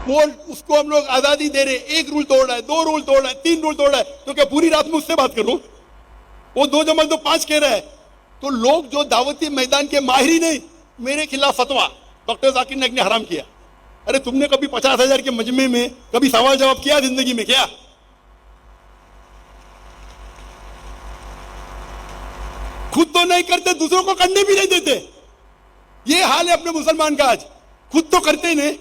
वो उसको हम लोग आजादी दे रहे, एक रूल तोड़ रहा है, 2 रूल तोड़ रहा है, 3 रूल तोड़ रहा है, तो क्या पूरी रात में उससे बात करूं? वो 2 जमा 2 5 कह रहा है। तो लोग जो दावती मैदान के माहिर ही नहीं, मेरे खिलाफ फतवा डॉक्टर जाकिर नाइक ने हराम किया। अरे तुमने कभी 50,000 के मजमे में कभी सवाल जवाब किया जिंदगी में? क्या खुद तो नहीं करते, दूसरों को करने भी नहीं देते। ये हाल है अपने मुसलमान का आज। खुद तो करते ही नहीं,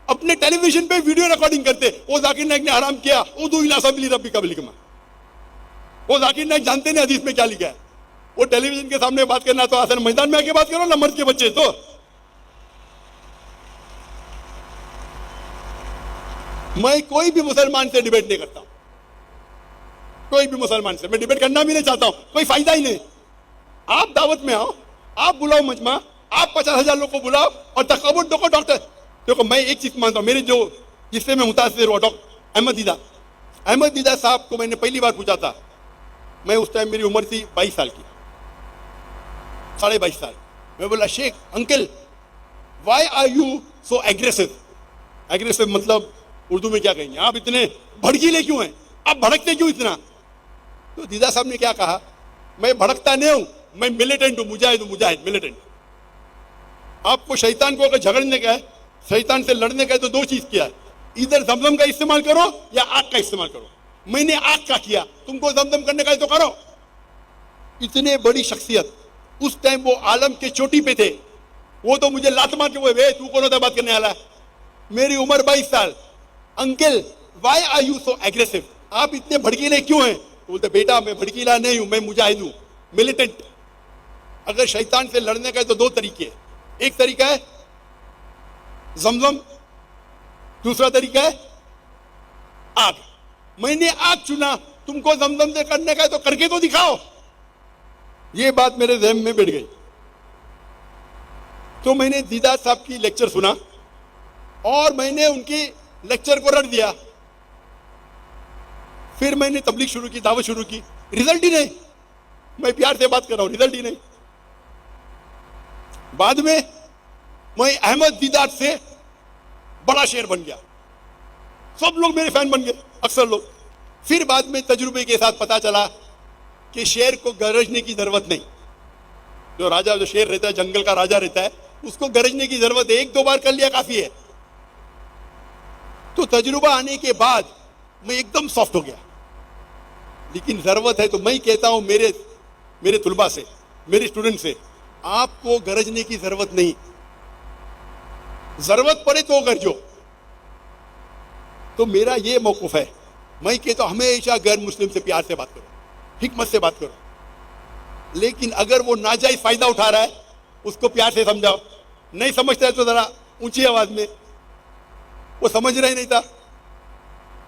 अपने टेलीविजन पे वीडियो रिकॉर्डिंग करते। वो जाकिर नाइक ने हराम किया, उदू इला सबील रब्बिका बिल हिकमा। वो जाकिर नाइक जानते नहीं हदीस में क्या लिखा है। वो टेलीविजन के सामने बात करना तो आसान, मैदान में आके बात करो ना, मर्द के बच्चे। तो मैं कोई भी मुसलमान से डिबेट नहीं करता हूं, कोई भी मुसलमान से मैं डिबेट करना भी नहीं चाहता हूं, कोई फायदा ही नहीं। आप दावत में आओ, आप बुलाओ मजमा, आप 50,000 लोग को बुलाओ और तकबुर दो डॉक्टर। देखो मैं एक चीज मानता हूं, मेरे जो जिससे मैं मुतासिर हुआ, डॉक्टर अहमद दीदा साहब को मैंने पहली बार पूछा था। मैं उस टाइम मेरी उम्र थी 22 साल की, 22.5 साल। मैं बोला, Sheikh uncle why are you so aggressive? Aggressive मतलब उर्दू में क्या कहेंगे, आप इतने भड़कीले क्यों हैं, आप भड़कते क्यों इतना? तो दीदा साहब ने क्या कहा, मैं भड़कता नहीं हूं, मैं मिलिटेंट हूं, मुजाहिद हूं, मुजाहिद मिलिटेंट। आपको शैतान को अगर झगड़ने का है, शैतान से लड़ने का है, तो 2 चीज किया है, इधर जमजम का इस्तेमाल करो या आग का इस्तेमाल करो। मैंने आग का किया, तुमको जमजम करने का है तो करो। इतने बड़ी शख्सियत, उस टाइम वो आलम के चोटी पे थे, वो तो मुझे लात मार के वो तू कौन होता बात करने वाला? मेरी उम्र 22 साल। Uncle why are you so aggressive? आप इतने भड़कीले क्यों हैं? तो बोलते, बेटा मैं भड़कीला नहीं हूं, मैं मुजाहिद हूं, मिलिटेंट। अगर शैतान से लड़ने का है तो 2 तरीके हैं। एक तरीका है जमजम, दूसरा तरीका है आग। मैंने आग चुना, तुमको जमजम से करने का है तो करके तो दिखाओ। ये बात मेरे ज़हन में बैठ गई। तो मैंने दीदा साहब की लेक्चर सुना और मैंने उनकी लेक्चर को रट दिया। फिर मैंने तबलीग शुरू की, दावत शुरू की, रिजल्ट ही नहीं। मैं प्यार से बात कर रहा हूं, रिजल्ट ही नहीं। बाद में मैं अहमद दीदार से बड़ा शेर बन गया, सब लोग मेरे फैन बन गए, अक्सर लोग। फिर बाद में तजुर्बे के साथ पता चला कि शेर को गरजने की जरूरत नहीं। जो राजा, जो शेर रहता है, जंगल का राजा रहता है, उसको गरजने की जरूरत है, 1-2 बार कर लिया काफी है। तो तजुर्बा आने के बाद मैं एकदम सॉफ्ट हो गया। लेकिन जरूरत है तो मैं कहता हूं मेरे तुलबा से, मेरे स्टूडेंट से, आपको गरजने की जरूरत नहीं, जरूरत पड़े तो गरजो। तो मेरा ये मौकूफ है, मैं कहता हूं हमेशा गैर मुस्लिम से प्यार से बात करो, हिकमत से बात करो। लेकिन अगर वो नाजायज फायदा उठा रहा है, उसको प्यार से समझाओ। नहीं समझता है तो जरा ऊंची आवाज में। वो समझ रहा ही नहीं था।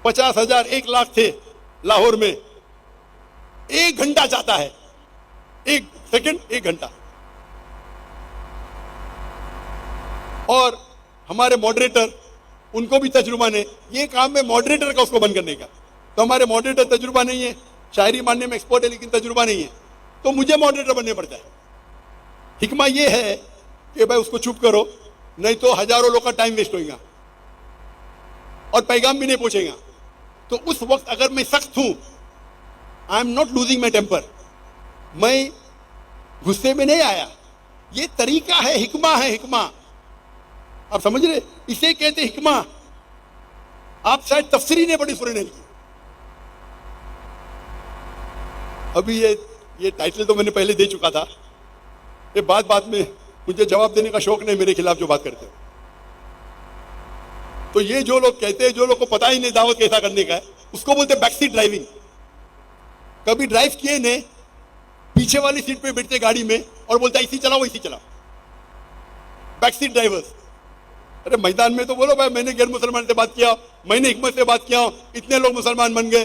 50,000 1 लाख थे लाहौर में, 1 घंटा जाता है, 1 सेकंड 1 घंटा। और हमारे मॉडरेटर, उनको भी तजुर्बा नहीं, ये काम है मॉडरेटर का उसको बंद करने का। तो हमारे मॉडरेटर तजुर्बा नहीं है, शायरी मानने में एक्सपर्ट है लेकिन तजुर्बा नहीं है, तो मुझे मॉडरेटर बनने पड़ता है। हिकमा ये है कि भाई उसको चुप करो, नहीं तो हजारों लोग का टाइम वेस्ट होगा और पैगाम भी नहीं पहुंचेगा। तो उस वक्त अगर मैं सख्त हूं, I am not losing my temper, मैं गुस्से में नहीं आया। ये तरीका है, हिकमा है, हिकमा। आप समझ रहे, इसे कहते हिकमा। आप शायद तफसीरी ने बड़ी सुने नहीं की। अभी ये टाइटल तो मैंने पहले दे चुका था। ये बात में मुझे जवाब देने का शौक नहीं, मेरे खिलाफ जो बात करते हो। तो ये जो लोग कहते हैं, जो लोग को पता ही नहीं दावत कैसा करने का है, उसको बोलते बैक सीट ड्राइविंग। कभी ड्राइव किए ने, पीछे वाली सीट पे बैठते गाड़ी में और बोलता इसी चलाओ इसी चलाओ, बैक सीट ड्राइवर्स। अरे मैदान में तो बोलो भाई मैंने गैर मुसलमान से बात किया, मैंने हिकमत से बात किया, इतने लोग मुसलमान बन गए।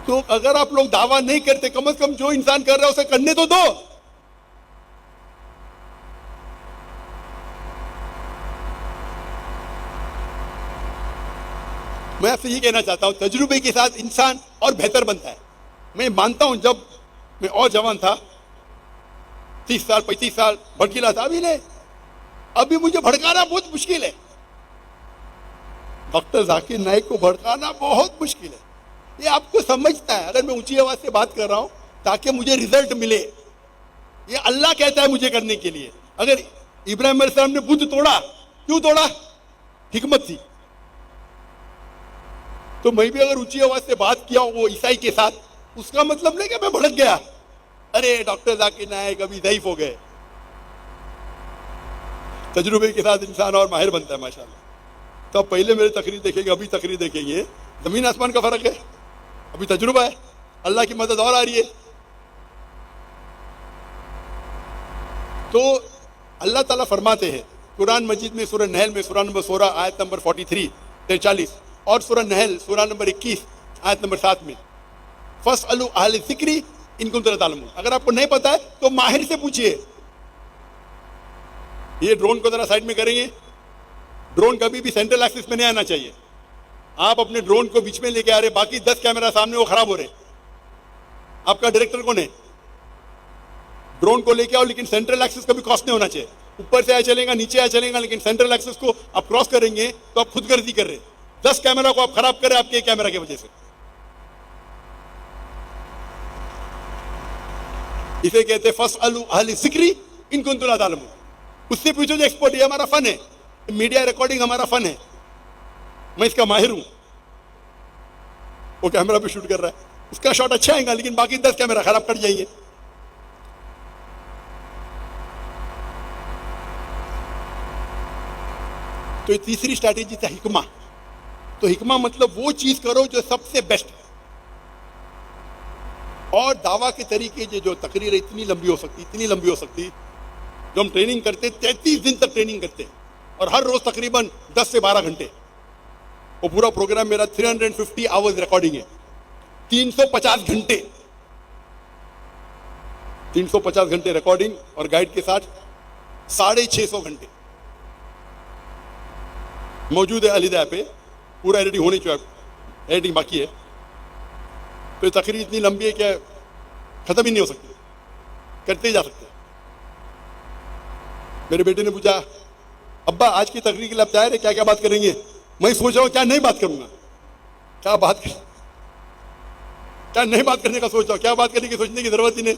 तो अगर आप लोग दावा नहीं करते, कम से कम जो इंसान कर रहा है उसे करने तो दो। मैं आपसे ये कहना चाहता हूं, तजुर्बे के साथ इंसान और बेहतर बनता है। मैं मानता हूं जब मैं और जवान था, 30 साल 35 साल भड़कीला था, अभी नहीं। अभी मुझे भड़काना बहुत मुश्किल है, डॉक्टर जाकिर नाइक को भड़काना बहुत मुश्किल है। ये आपको समझता है, अगर मैं ऊंची आवाज से बात कर रहा हूं ताकि मुझे रिजल्ट मिले, ये अल्लाह कहता है मुझे करने के लिए। अगर इब्राहिम अलैहिस्सलाम ने बुत तोड़ा, क्यों तोड़ा? हिकमत थी। तो मैं भी अगर ऊंची आवाज से बात किया वो ईसाई के साथ, उसका मतलब नहीं कि मैं भड़क गया, अरे डॉक्टर जाकिर नाइक अभी ज़ईफ हो गए। तजुर्बे के साथ इंसान और माहिर बनता है माशाल्लाह। तो अब पहले मेरे तकरीर देखेंगे, अभी तकरीर देखेंगे, जमीन आसमान का फर्क है। अभी तजुर्बा है, अल्लाह की मदद और आ रही है। तो अल्लाह ताला फरमाते हैं कुरान मजीद में सूरह नहल में सूरह नंबर 16 आयत नंबर 43 और सूरह नहल सूरह नंबर 21 आयत नंबर 7 में, फस्अलू अहल ज़िक्री इन कुंतुम ला तालमून। अगर आपको नहीं पता है तो माहिर से पूछिए। ये ड्रोन को जरा साइड में करेंगे। ड्रोन कभी भी सेंट्रल एक्सिस में नहीं आना चाहिए। आप अपने ड्रोन को बीच में लेके आ रहे, बाकी 10 कैमरा सामने वो खराब हो रहे। आपका डायरेक्टर कौन है? ड्रोन को लेके आओ, लेकिन सेंट्रल एक्सिस कभी क्रॉस नहीं होना चाहिए। ऊपर से आया चलेगा, नीचे आया चलेगा, लेकिन सेंट्रल एक्सिस को आप क्रॉस करेंगे तो आप खुदगर्जी कर रहे हैं। 10 कैमरा को आप खराब कर रहे हैं आपके एक कैमरा की वजह से। इसे कहते हैं फस्अलू अहल ज़िक्री इन कुंतुम ला तालमून। उससे पूछो जो एक्सपर्ट। ये हमारा फन है, मीडिया रिकॉर्डिंग हमारा फन है, मैं इसका माहिर हूं। वो कैमरा पे शूट कर रहा है, उसका शॉट अच्छा आएगा, लेकिन बाकी 10 कैमरा खराब कर जाएंगे। तो ये तीसरी स्ट्रैटेजी था हिकमा। तो हिकमा मतलब वो चीज करो जो सबसे बेस्ट है। और दावा के तरीके जो तकरीर इतनी लंबी हो सकती, जो हम ट्रेनिंग करते 33 दिन तक ट्रेनिंग करते हैं, और हर रोज तकरीबन 10 से 12 घंटे। वो पूरा प्रोग्राम मेरा 350 आवर्स रिकॉर्डिंग है, 350 घंटे 350 घंटे रिकॉर्डिंग और गाइड के साथ 650 घंटे मौजूद है अलीदा पे। पूरा एडिटिंग होने चाहिए, एडिटिंग बाकी है। तो ये तकरीर इतनी लंबी है कि खत्म ही नहीं हो सकती, करते ही जा सकते। मेरे बेटे ने पूछा, अब्बा आज की तकरीर के लिए आप तैयार है, क्या क्या बात करेंगे? मैं सोच रहा हूँ क्या नहीं बात करूंगा, क्या नहीं बात करने का सोच रहा हूँ, क्या बात करने की सोचने की जरूरत ही नहीं।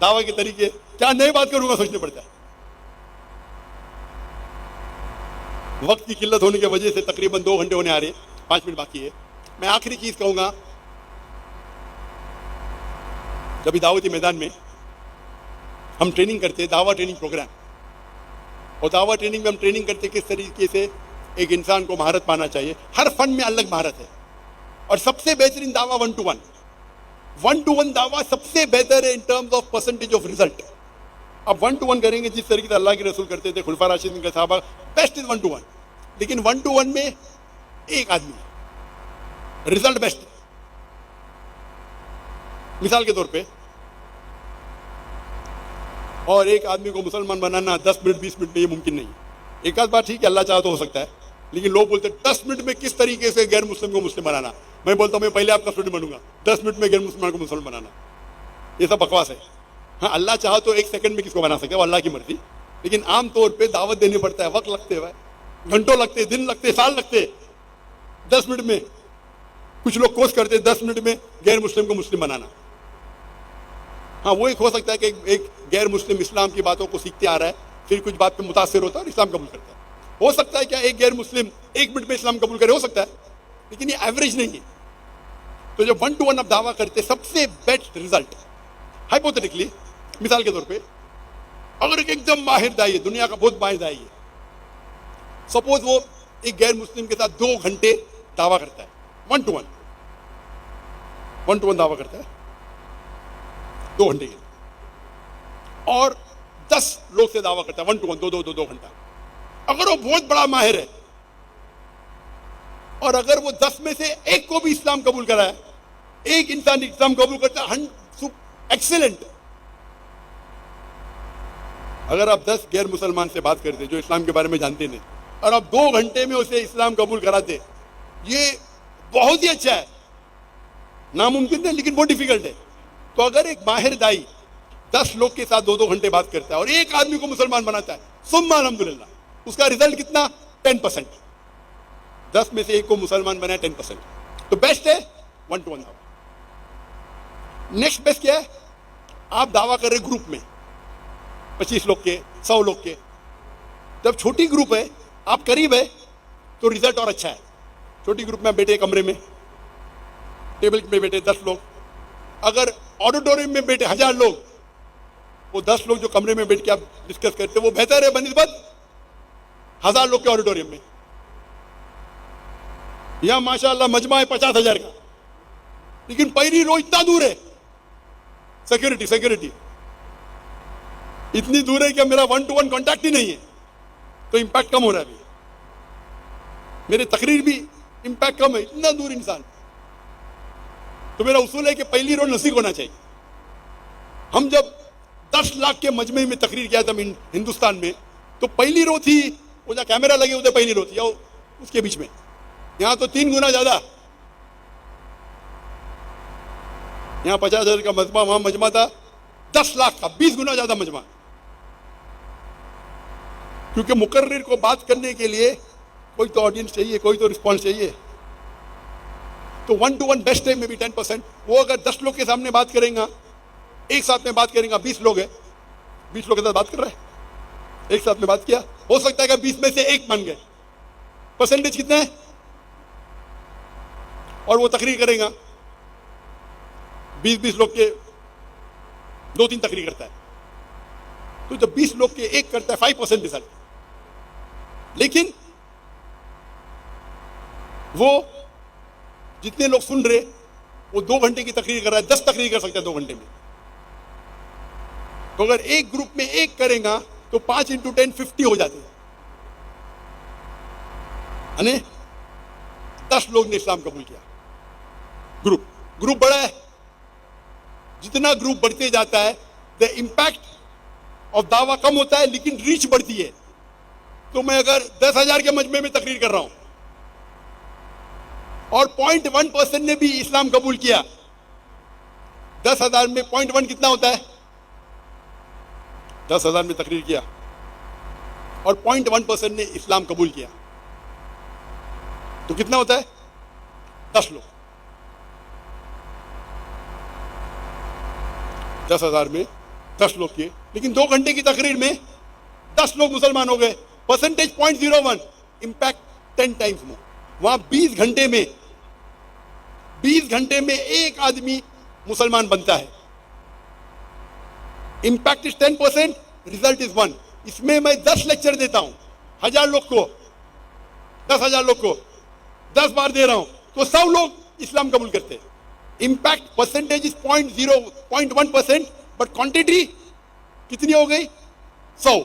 दावा के तरीके क्या नहीं बात करूंगा सोचने पड़ता है। वक्त की किल्लत होने की वजह से तकरीबन 2 घंटे होने आ रहे, 5 मिनट बाकी है। मैं आखिरी चीज कहूंगा, जब दावती मैदान में हम ट्रेनिंग करते हैं, दावा ट्रेनिंग प्रोग्राम, और दावा ट्रेनिंग में हम ट्रेनिंग करते किस तरीके से एक इंसान को महारत पाना चाहिए। हर फन में अलग महारत है, और सबसे बेहतरीन दावा 1-to-1 दावा सबसे बेहतर है in terms of percentage of result. अब 1-to-1 करेंगे जिस तरीके से अल्लाह के रसूल करते थे, खुलफा राशिदीन के सहाबा, बेस्ट इज 1-to-1। लेकिन 1-to-1 में एक आदमी, रिजल्ट बेस्ट। मिसाल के तौर पे, और एक आदमी को मुसलमान बनाना 10 मिनट 20 मिनट में ये मुमकिन नहीं है। एक आध बार ठीक है, अल्लाह चाहे तो हो सकता है, लेकिन लोग बोलते हैं 10 मिनट में किस तरीके से गैर मुस्लिम को मुस्लिम बनाना। मैं बोलता हूं मैं पहले आपका स्टूडेंट बनूंगा, 10 मिनट में गैर मुसलमान को मुसलमान बनाना, ये सब बकवास है। हाँ, अल्लाह चाहे तो 1 सेकंड में किसको बना सकता है, वो अल्लाह की मर्जी। लेकिन आमतौर पर दावत देनी पड़ता है, वक्त लगते हैं, घंटों लगते, दिन लगते, साल लगते। 10 मिनट में कुछ लोग कोशिश करते 10 मिनट में गैर मुस्लिम को मुस्लिम बनाना। हाँ, वो एक हो सकता है कि एक गैर मुस्लिम इस्लाम की बातों को सीखते आ रहा है, फिर कुछ बात पे मुतासिर होता है और इस्लाम कबूल करता है। हो सकता है क्या एक गैर मुस्लिम 1 मिनट में इस्लाम कबूल करे, हो सकता है, लेकिन ये एवरेज नहीं है। तो जब 1-to-1 आप दावा करते, सबसे बेस्ट रिजल्ट, हाइपोथेटिकली मिसाल के तौर पे, अगर एक एकदम माहिर दाई है, दुनिया का बहुत माहिर दाई है, सपोज वो एक गैर मुस्लिम के साथ 2 घंटे दावा करता है, 1-to-1 दावा करता है 2 घंटे के, और 10 लोग से दावा करता है 1-to-1, 2 घंटा। अगर वो बहुत बड़ा माहिर है, और अगर वो 10 में से एक को भी इस्लाम कबूल करा है, एक इंसान इस्लाम कबूल करता है, एक्सीलेंट। अगर आप 10 गैर मुसलमान से बात करते जो इस्लाम के बारे में जानते नहीं, और आप 2 घंटे में उसे इस्लाम कबूल कराते, ये बहुत ही अच्छा है। नामुमकिन नहीं, लेकिन बहुत डिफिकल्ट है। तो अगर एक माहिर दाई 10 लोग के साथ 2 घंटे बात करता है और एक आदमी को मुसलमान बनाता है, सुम्मा अल्हम्दुलिल्लाह, उसका रिजल्ट कितना? 10%। 10 में से एक को मुसलमान बनाया 10%। तो बेस्ट है 1 to 1 दावा। नेक्स्ट बेस्ट क्या है? आप दावा कर रहे ग्रुप में 25 लोग के, 100 लोग के। जब छोटी ग्रुप है, आप करीब है, तो रिजल्ट और अच्छा है। छोटी ग्रुप में बैठे कमरे में, टेबल में बैठे 10 लोग। अगर ऑडिटोरियम में बैठे 1000 लोग, वो 10 लोग जो कमरे में बैठ के आप डिस्कस करते वो बेहतर है बनिस्बत 1000 लोग के ऑडिटोरियम में। यहां माशाअल्लाह मजमा है 50,000 का, लेकिन पहली रो इतना दूर है, सिक्योरिटी इतनी दूर है कि मेरा 1 to 1 कॉन्टैक्ट ही नहीं है, तो इंपैक्ट कम हो रहा है। अभी मेरे तकरीर भी इंपैक्ट कम है, इतना दूर इंसान। तो मेरा उसूल है कि पहली रो नजदीक होना चाहिए। हम जब 10 लाख के मजमे में तकरीर किया था हिंदुस्तान में, तो पहली रो थी, वो जहाँ कैमरा लगे उधर पहली रो थी, या उसके बीच में। यहां तो 3 गुना ज्यादा। यहां 50,000 का मजमा, वहां मजमा था 10 लाख का, 20 गुना ज्यादा मजमा। क्योंकि मुकर्रिर को बात करने के लिए कोई तो ऑडियंस चाहिए, कोई तो रिस्पॉन्स चाहिए। तो 1 to 1 बेस्ट है, में भी 10%। वो अगर 10 लोग के सामने बात करेगा, एक साथ में बात करेगा, 20 लोग है, 20 लोग के साथ बात कर रहे हैं, एक साथ में बात किया, हो सकता है कि 20 में से एक मान गए। परसेंटेज कितना है? और वो तकरीर करेगा, 20 लोग के 2-3 तकरीर करता है, तो जब 20 लोग के एक करता है 5% रिजल्ट। लेकिन वो जितने लोग सुन रहे, वो 2 घंटे की तकरीर कर रहा है, 10 तकरीर कर सकता है 2 घंटे में। तो अगर एक ग्रुप में एक करेगा तो 5 into 10 50 हो जाते हैं। 10 लोग ने इस्लाम कबूल किया। ग्रुप बड़ा है, जितना ग्रुप बढ़ते जाता है द इंपैक्ट ऑफ दावा कम होता है, लेकिन रीच बढ़ती है। तो मैं अगर 10,000 के मजमे में तकरीर कर रहा हूं और 0.1% ने भी इस्लाम कबूल किया, 10,000 में 0.1 कितना होता है? 10,000 में तकरीर किया और 0.1% ने इस्लाम कबूल किया, तो कितना होता है? 10 लोग। 10,000 में 10 लोग किए, लेकिन 2 घंटे की तकरीर में 10 लोग मुसलमान हो गए। Percentage 0.01, impact 10 times more. वहां 20 घंटे में एक आदमी मुसलमान बनता है। Impact is 10%, result is 1। इसमें मैं 10 लेक्चर देता हूं, 1000 लोग को, 10,000 लोग को 10 बार दे रहा हूं, तो 100 लोग इस्लाम कबूल करते हैं। Impact percentage is 0.1%, but quantity कितनी हो गई? 100,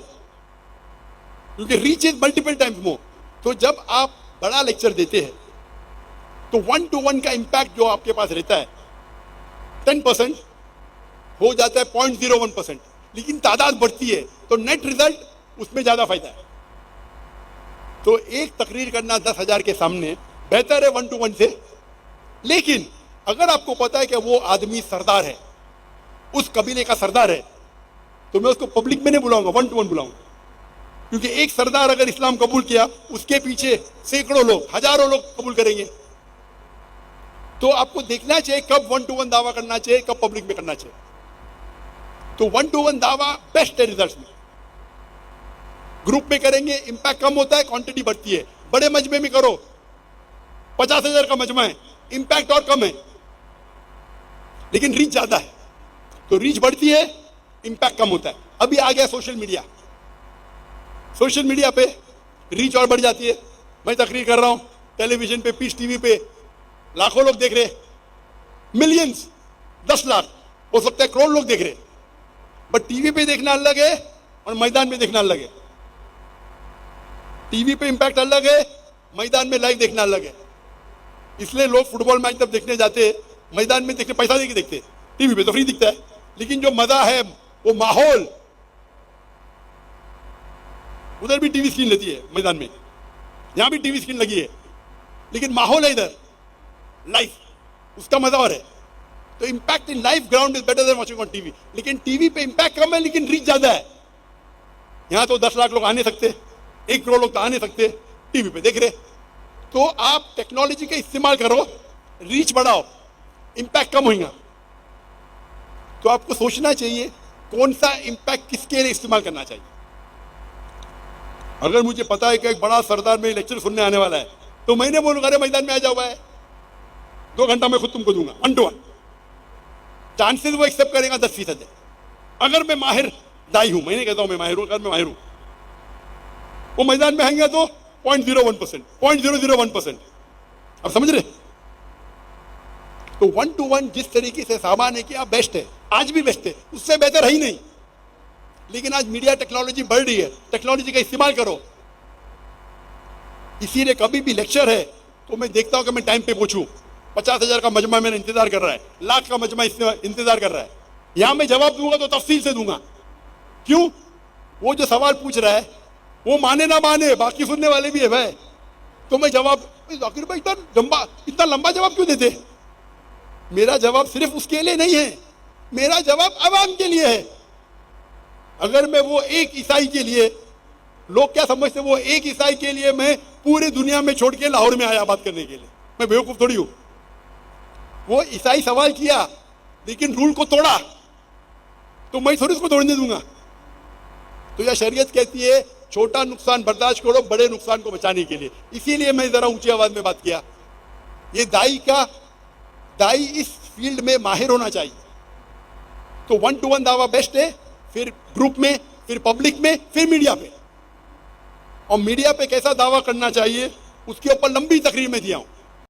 क्योंकि reach is multiple times more. तो जब आप बड़ा लेक्चर देते हैं तो 1 to 1 का इंपैक्ट जो आपके पास रहता है 10% हो जाता है 0.01%, लेकिन तादाद बढ़ती है तो नेट रिजल्ट उसमें ज्यादा फायदा है। तो एक तकरीर करना 10,000 के सामने बेहतर है 1 to 1 से। लेकिन अगर आपको पता है कि वो आदमी सरदार है, उस कबीले का सरदार है, तो मैं उसको पब्लिक में नहीं बुलाऊंगा, 1 to 1 बुलाऊंगा। क्योंकि एक सरदार अगर इस्लाम कबूल किया, उसके पीछे सैकड़ों लोग, हजारों लोग कबूल करेंगे। तो आपको देखना चाहिए कब 1 to 1 दावा करना चाहिए, कब पब्लिक में करना चाहिए। तो 1 to 1 दावा बेस्ट है रिजल्ट में। ग्रुप में करेंगे इंपैक्ट कम होता है, क्वांटिटी बढ़ती है। बड़े मजमे में करो, 50,000 का मजमा है, इंपैक्ट और कम है, लेकिन रीच ज्यादा है। तो रीच बढ़ती है, इंपैक्ट कम होता है। अभी आ गया सोशल मीडिया, सोशल मीडिया पे रीच और बढ़ जाती है। मैं तकरीर कर रहा हूं, टेलीविजन पे, पीस टीवी पे लाखों लोग देख रहे, मिलियंस, 10 लाख, हो सकता है करोड़ लोग देख रहे। बट टीवी पे देखना अलग है और मैदान में देखना अलग है। टीवी पे इंपैक्ट अलग है, मैदान में लाइव देखना अलग है। इसलिए लोग फुटबॉल मैच तब देखने जाते हैं, मैदान में देखते पैसा देके देखते, टीवी पे तो फ्री दिखता है। लेकिन जो मजा है वो माहौल, उधर भी टीवी स्क्रीन लेती है मैदान में, यहां भी टीवी स्क्रीन लगी है, लेकिन माहौल है इधर लाइव, उसका मजा और है। तो impact in live ground is better than watching on TV. लेकिन टीवी पे इंपैक्ट कम है, लेकिन रीच ज्यादा है। यहां तो 10 लाख लोग आ नहीं सकते, 1 करोड़ लोग तो आ नहीं सकते, टीवी पे देख रहे। तो आप टेक्नोलॉजी का इस्तेमाल करो, रीच बढ़ाओ, इंपैक्ट कम होगा। तो आपको सोचना चाहिए कौन सा इंपैक्ट किसके लिए इस्तेमाल करना चाहिए। अगर मुझे पता है कि एक बड़ा सरदार में लेक्चर सुनने आने वाला है, तो मैंने बोलूंगा अरे मैदान में आ जाओ है, 2 घंटा मैं खुद तुमको दूंगा 1 to 1। चांसेस वो एक्सेप्ट करेगा 10% है। अगर मैं माहिर दाई हूं, मैंने कहता हूं मैं माहिर हूं, अगर मैं माहिर हूं, वो मैदान में आएंगे तो 0.01%, 0.001%। अब समझ रहे? तो 1 to 1 जिस तरीके से सामान है कि आप बेस्ट है, आज भी बेस्ट है, उससे बेहतर है ही नहीं। लेकिन आज मीडिया टेक्नोलॉजी बढ़ रही है, टेक्नोलॉजी का इस्तेमाल करो। इसीलिए कभी भी लेक्चर है तो मैं देखता हूं कि मैं टाइम पे पहुंचूं। 50,000 का मजमा मेरा इंतजार कर रहा है, लाख का मजमा इंतजार कर रहा है। यहां मैं जवाब दूंगा तो तफसील से दूंगा। क्यों? वो जो सवाल पूछ रहा है वो माने ना माने, बाकी सुनने वाले भी है भाई। तो मैं जवाब, जाकिर भाई इतना लंबा जवाब क्यों देते? मेरा जवाब सिर्फ उसके लिए नहीं है, मेरा जवाब आवाम के लिए है। अगर मैं वो एक ईसाई के लिए, लोग क्या समझते, वो एक ईसाई के लिए मैं पूरी दुनिया में छोड़ के लाहौर में आया बात करने के लिए, मैं बेवकूफ थोड़ी हूं। वो ईसाई सवाल किया लेकिन रूल को तोड़ा, तो मैं थोड़ी उसको तोड़ने दूंगा। तो यह शरीयत कहती है छोटा नुकसान बर्दाश्त करो बड़े नुकसान को बचाने के लिए। इसीलिए मैं जरा ऊंची आवाज में बात किया। ये दाई इस फील्ड में माहिर होना चाहिए। तो 1 to 1 दावा बेस्ट है, फिर ग्रुप में, फिर पब्लिक में, फिर मीडिया पे। और मीडिया पे कैसा दावा करना चाहिए उसके ऊपर लंबी तकरीर में दिया हूं।